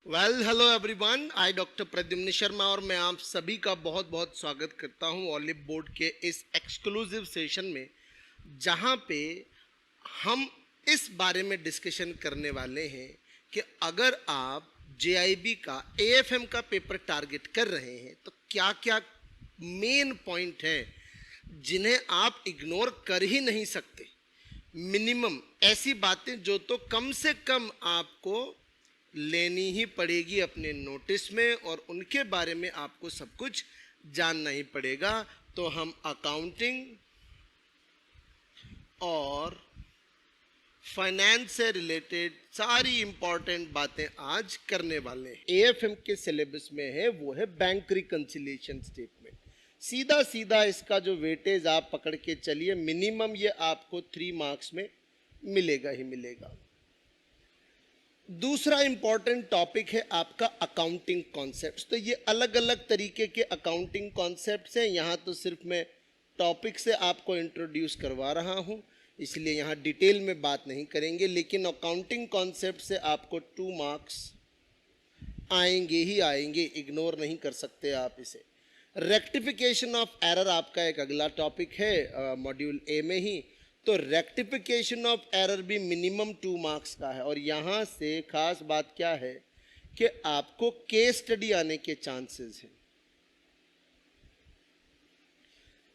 Hello everyone, आई doctor Pradyumna Sharma और मैं आप सभी का बहुत बहुत स्वागत करता हूं ऑलिव बोर्ड के इस एक्सक्लूसिव सेशन में, जहां पे हम इस बारे में डिस्कशन करने वाले हैं कि अगर आप जेआईबी का एएफएम का पेपर टारगेट कर रहे हैं तो क्या क्या मेन पॉइंट हैं जिन्हें आप इग्नोर कर ही नहीं सकते। मिनिमम ऐसी बातें जो तो कम से कम आपको लेनी ही पड़ेगी अपने नोटिस में, और उनके बारे में आपको सब कुछ जानना ही पड़ेगा। तो हम अकाउंटिंग और फाइनेंस से रिलेटेड सारी इंपॉर्टेंट बातें आज करने वाले हैं। एएफएम के सिलेबस में है वो है बैंक रिकंसिलिएशन स्टेटमेंट। सीधा सीधा इसका जो वेटेज आप पकड़ के चलिए, मिनिमम ये आपको 3 मार्क्स में मिलेगा ही मिलेगा। दूसरा इंपॉर्टेंट टॉपिक है आपका अकाउंटिंग कॉन्सेप्ट्स। तो ये अलग अलग तरीके के अकाउंटिंग कॉन्सेप्ट्स हैं। यहाँ तो सिर्फ मैं टॉपिक से आपको इंट्रोड्यूस करवा रहा हूँ, इसलिए यहाँ डिटेल में बात नहीं करेंगे, लेकिन अकाउंटिंग कॉन्सेप्ट से आपको 2 मार्क्स आएंगे ही आएंगे, इग्नोर नहीं कर सकते आप इसे। रेक्टिफिकेशन ऑफ एरर आपका एक अगला टॉपिक है मॉड्यूल ए में ही। तो रेक्टिफिकेशन ऑफ एरर भी मिनिमम 2 मार्क्स का है, और यहाँ से खास बात क्या है कि आपको केस स्टडी आने के चांसेस हैं।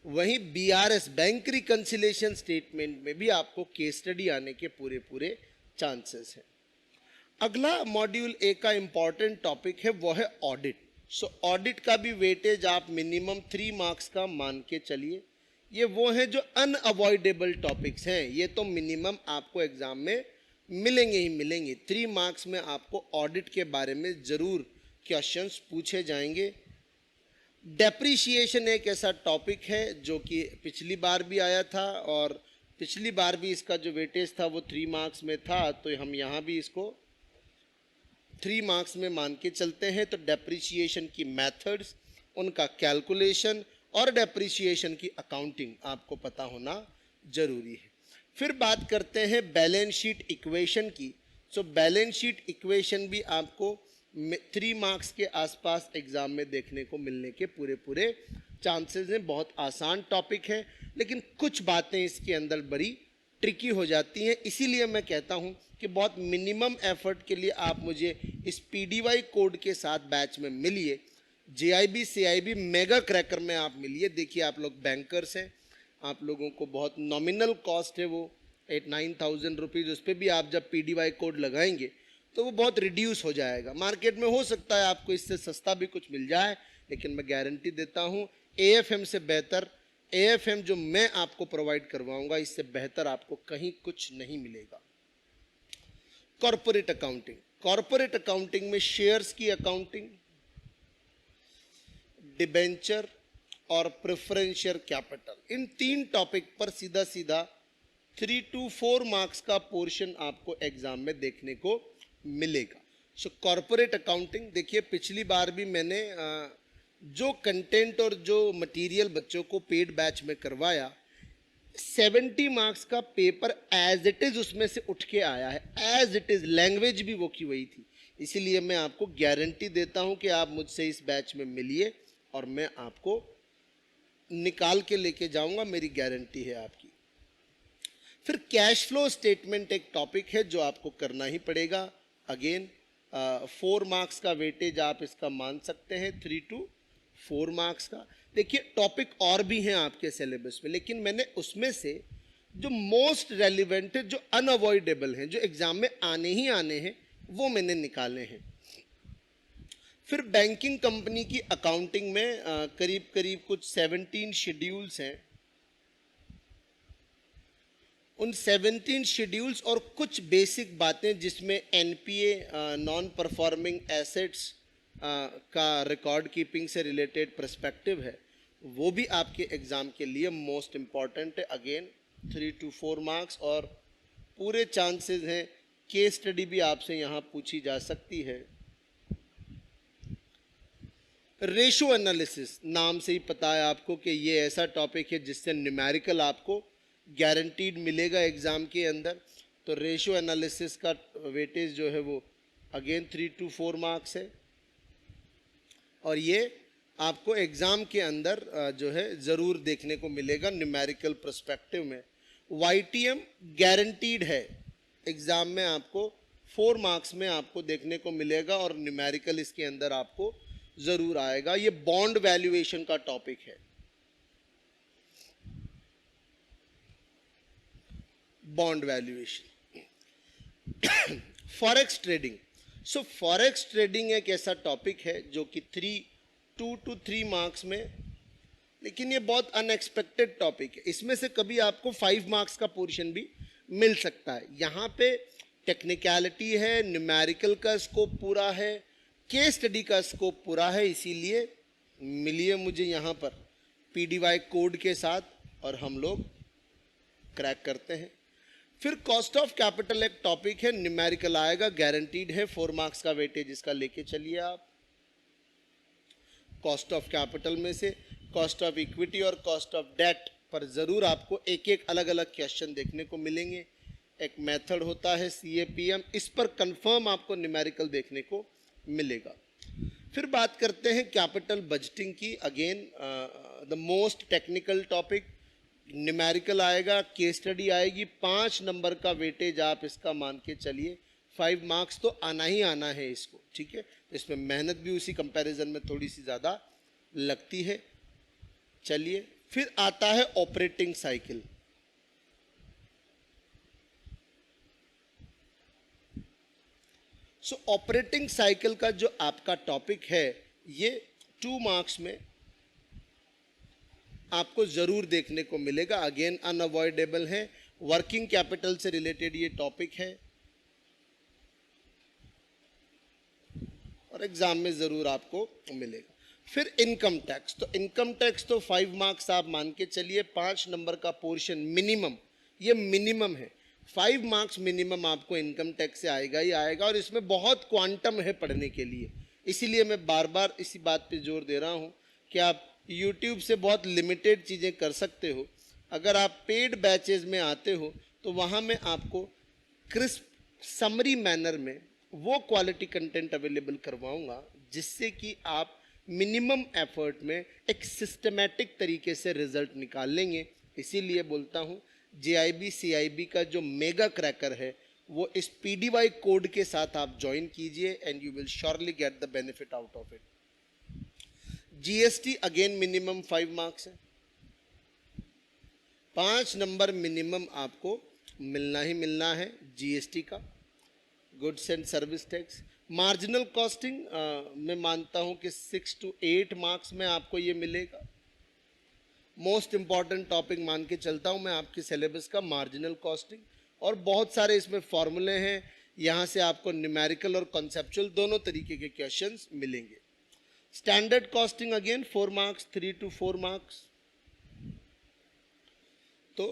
वहीं बीआरएस बैंक रिकंसिलिएशन स्टेटमेंट में भी आपको केस स्टडी आने के पूरे पूरे चांसेस हैं। अगला मॉड्यूल ए का इंपॉर्टेंट टॉपिक है वो है ऑडिट। सो ऑडिट का भी वेटेज आप मिनिमम 3 मार्क्स का मान के चलिए। ये वो है जो अनअवॉइडेबल टॉपिक्स हैं, ये तो मिनिमम आपको एग्जाम में मिलेंगे ही मिलेंगे। 3 मार्क्स में आपको ऑडिट के बारे में जरूर क्वेश्चंस पूछे जाएंगे। डेप्रिसिएशन एक ऐसा टॉपिक है जो कि पिछली बार भी आया था, और पिछली बार भी इसका जो वेटेज था वो 3 मार्क्स में था, तो हम यहाँ भी इसको 3 मार्क्स में मान के चलते हैं। तो डेप्रिसिएशन की मेथड्स, उनका कैलकुलेशन और डेप्रिसिएशन की अकाउंटिंग आपको पता होना जरूरी है। फिर बात करते हैं बैलेंस शीट इक्वेशन की। सो बैलेंस शीट इक्वेशन भी आपको 3 मार्क्स के आसपास एग्जाम में देखने को मिलने के पूरे पूरे चांसेस हैं। बहुत आसान टॉपिक है, लेकिन कुछ बातें इसके अंदर बड़ी ट्रिकी हो जाती हैं। इसीलिए मैं कहता हूं कि बहुत मिनिमम एफर्ट के लिए आप मुझे इस पीडीवाई कोड के साथ बैच में मिलिए। जेआईबी सीआईबी मेगा क्रैकर में आप मिलिए। देखिए, आप लोग बैंकर्स हैं, आप लोगों को बहुत नॉमिनल कॉस्ट है वो 8-9,000 रुपीज़। उस पर भी आप जब पीडीवाई कोड लगाएंगे तो वो बहुत रिड्यूस हो जाएगा। मार्केट में हो सकता है आपको इससे सस्ता भी कुछ मिल जाए, लेकिन मैं गारंटी देता हूँ एएफएम से बेहतर, एएफएम जो मैं आपको प्रोवाइड करवाऊंगा इससे बेहतर आपको कहीं कुछ नहीं मिलेगा। कॉर्पोरेट अकाउंटिंग, कॉर्पोरेट अकाउंटिंग में शेयर्स की अकाउंटिंग, डिबेंचर और प्रेफरेंशियल कैपिटल, इन 3 टॉपिक पर सीधा सीधा 3 to 4 मार्क्स का पोर्शन आपको एग्जाम में देखने को मिलेगा। सो कॉर्पोरेट अकाउंटिंग देखिए, पिछली बार भी मैंने जो कंटेंट और जो मटेरियल बच्चों को पेड बैच में करवाया, 70 मार्क्स का पेपर एज इट इज उसमें से उठ के आया है। एज इट इज लैंग्वेज भी वो की वही थी। इसीलिए मैं आपको गारंटी देता हूं कि आप मुझसे इस बैच में मिलिए और मैं आपको निकाल के लेके जाऊंगा, मेरी गारंटी है आपकी। फिर कैश फ्लो स्टेटमेंट एक टॉपिक है जो आपको करना ही पड़ेगा। अगेन 4 मार्क्स का वेटेज आप इसका मान सकते हैं, 3 to 4 मार्क्स का। देखिए, टॉपिक और भी हैं आपके सिलेबस में, लेकिन मैंने उसमें से जो मोस्ट रेलिवेंट है, जो अनअवॉइडेबल हैं, जो एग्जाम में आने ही आने हैं, वो मैंने निकाले हैं। फिर बैंकिंग कंपनी की अकाउंटिंग में करीब करीब कुछ 17 शेड्यूल्स हैं। उन 17 शेड्यूल्स और कुछ बेसिक बातें जिसमें एनपीए, नॉन परफॉर्मिंग एसेट्स का रिकॉर्ड कीपिंग से रिलेटेड पर्सपेक्टिव है, वो भी आपके एग्ज़ाम के लिए मोस्ट इम्पॉर्टेंट है। अगेन 3 to 4 मार्क्स, और पूरे चांसेस हैं केस स्टडी भी आपसे यहाँ पूछी जा सकती है। रेशो एनालिसिस, नाम से ही पता है आपको कि ये ऐसा टॉपिक है जिससे न्यूमेरिकल आपको गारंटीड मिलेगा एग्ज़ाम के अंदर। तो रेशो एनालिसिस का वेटेज जो है वो अगेन 3 to 4 मार्क्स है, और ये आपको एग्जाम के अंदर जो है ज़रूर देखने को मिलेगा न्यूमेरिकल पर्सपेक्टिव में। YTM गारंटीड है, एग्जाम में आपको 4 मार्क्स में आपको देखने को मिलेगा, और न्यूमेरिकल इसके अंदर आपको ज़रूर आएगा। ये बॉन्ड वैल्यूएशन का टॉपिक है। Bond valuation forex trading. So forex trading एक ऐसा टॉपिक है जो कि 2 to 3 मार्क्स में, लेकिन ये बहुत अनएक्सपेक्टेड टॉपिक है। इसमें से कभी आपको 5 मार्क्स का पोर्शन भी मिल सकता है। यहाँ पे टेक्निकलिटी है, न्यूमेरिकल का स्कोप पूरा है, केस स्टडी का स्कोप पूरा है, इसीलिए मिलिए मुझे यहाँ पर PDY कोड के साथ, और हम लोग क्रैक करते हैं। फिर कॉस्ट ऑफ कैपिटल एक टॉपिक है, न्यूमेरिकल आएगा, गारंटीड है, 4 मार्क्स का वेटेज इसका लेके चलिए आप। कॉस्ट ऑफ कैपिटल में से कॉस्ट ऑफ इक्विटी और कॉस्ट ऑफ डेट पर ज़रूर आपको एक एक अलग अलग क्वेश्चन देखने को मिलेंगे। एक मेथड होता है CAPM, इस पर कंफर्म आपको न्यूमेरिकल देखने को मिलेगा। फिर बात करते हैं कैपिटल बजटिंग की, again the most technical topic. Numerical आएगा, केस स्टडी आएगी, 5 नंबर का वेटेज आप इसका मान के चलिए, 5 मार्क्स तो आना ही आना है इसको, ठीक है। तो इसमें मेहनत भी उसी कंपैरिजन में थोड़ी सी ज़्यादा लगती है। चलिए, फिर आता है ऑपरेटिंग साइकिल। सो ऑपरेटिंग साइकिल का जो आपका टॉपिक है, ये 2 मार्क्स में आपको जरूर देखने को मिलेगा। अगेन अनअवॉइडेबल है, वर्किंग कैपिटल से रिलेटेड ये टॉपिक है, और एग्जाम में जरूर आपको मिलेगा। फिर इनकम टैक्स, तो इनकम टैक्स तो 5 मार्क्स आप मान के चलिए, 5 नंबर का पोर्शन मिनिमम, ये मिनिमम है, 5 मार्क्स मिनिमम आपको इनकम टैक्स से आएगा ही आएगा, और इसमें बहुत क्वांटम है पढ़ने के लिए। इसीलिए मैं बार बार इसी बात पे जोर दे रहा हूँ कि आप YouTube से बहुत लिमिटेड चीज़ें कर सकते हो। अगर आप पेड बैचेज में आते हो तो वहाँ मैं आपको क्रिस्प समरी मैनर में वो क्वालिटी कंटेंट अवेलेबल करवाऊँगा जिससे कि आप मिनिमम एफर्ट में एक सिस्टमेटिक तरीके से रिजल्ट निकाल लेंगे। इसीलिए बोलता हूँ JIB CIB का जो मेगा क्रैकर है वो इस PDY कोड के साथ आप ज्वाइन कीजिए, and you will surely get the benefit out of it. GST again minimum 5 marks है, 5 नंबर मिनिमम आपको मिलना ही मिलना है GST का, goods and service tax. Marginal costing मैं मानता हूं कि 6 to 8 मार्क्स में आपको ये मिलेगा। मोस्ट इंपॉर्टेंट टॉपिक मान के चलता हूं मैं आपके सिलेबस का, मार्जिनल कॉस्टिंग, और बहुत सारे इसमें फॉर्मूले हैं। यहाँ से आपको न्यूमेरिकल और कॉन्सेप्चुअल दोनों तरीके के क्वेश्चंस मिलेंगे। Standard costing again 4 marks, 3 to 4 marks. तो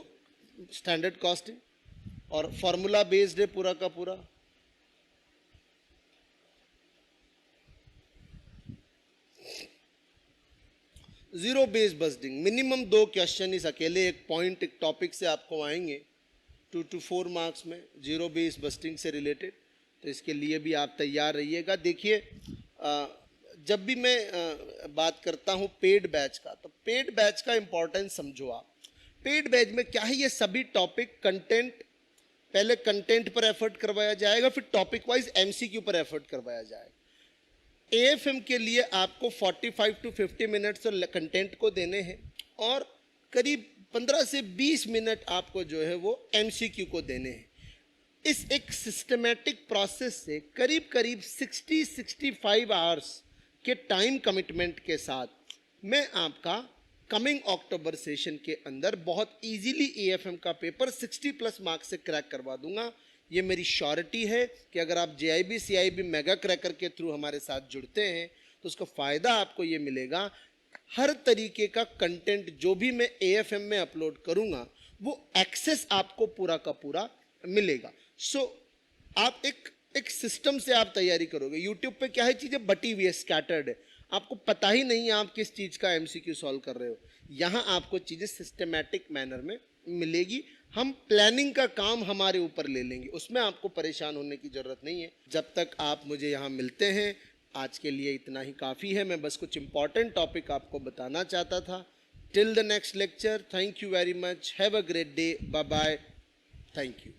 स्टैंडर्ड कॉस्टिंग और फॉर्मूला बेस्ड है पूरा का पूरा। Zero based budgeting minimum 2 question इस अकेले एक पॉइंट एक टॉपिक से आपको आएंगे 2 to 4 मार्क्स में, जीरो बेस्ड बजटिंग से रिलेटेड। तो इसके लिए भी आप तैयार रहिएगा। देखिए, जब भी मैं बात करता हूँ पेड बैच का, तो पेड बैच का इंपॉर्टेंस समझो आप। पेड बैच में क्या है, ये सभी टॉपिक कंटेंट, पहले कंटेंट पर एफर्ट करवाया जाएगा, फिर टॉपिक वाइज MCQ पर एफर्ट करवाया जाएगा। AFM के लिए आपको 45 to 50 मिनट्स कंटेंट को देने हैं, और करीब 15 से 20 मिनट आपको जो है वो MCQ को देने हैं। इस एक सिस्टमेटिक प्रोसेस से करीब करीब 60-65 आवर्स के टाइम कमिटमेंट के साथ मैं आपका कमिंग अक्टूबर सेशन के अंदर बहुत इजीली AFM का पेपर 60+ मार्क्स से क्रैक करवा दूंगा। ये मेरी श्योरिटी है कि अगर आप JIB CIB मेगा क्रैकर के थ्रू हमारे साथ जुड़ते हैं तो उसका फ़ायदा आपको ये मिलेगा, हर तरीके का कंटेंट जो भी मैं AFM में अपलोड करूँगा वो एक्सेस आपको पूरा का पूरा मिलेगा। सो आप एक सिस्टम से आप तैयारी करोगे। यूट्यूब पे क्या है, चीज़ें बटी हुई है, स्कैटर्ड है, आपको पता ही नहीं आप किस चीज़ का MCQ सॉल्व कर रहे हो। यहाँ आपको चीज़ें सिस्टमैटिक मैनर में मिलेगी, हम प्लानिंग का काम हमारे ऊपर ले लेंगे, उसमें आपको परेशान होने की ज़रूरत नहीं है। जब तक आप मुझे यहाँ मिलते हैं, आज के लिए इतना ही काफ़ी है। मैं बस कुछ इंपॉर्टेंट टॉपिक आपको बताना चाहता था। Till the next lecture, thank you very much, have a great day, bye bye, thank you.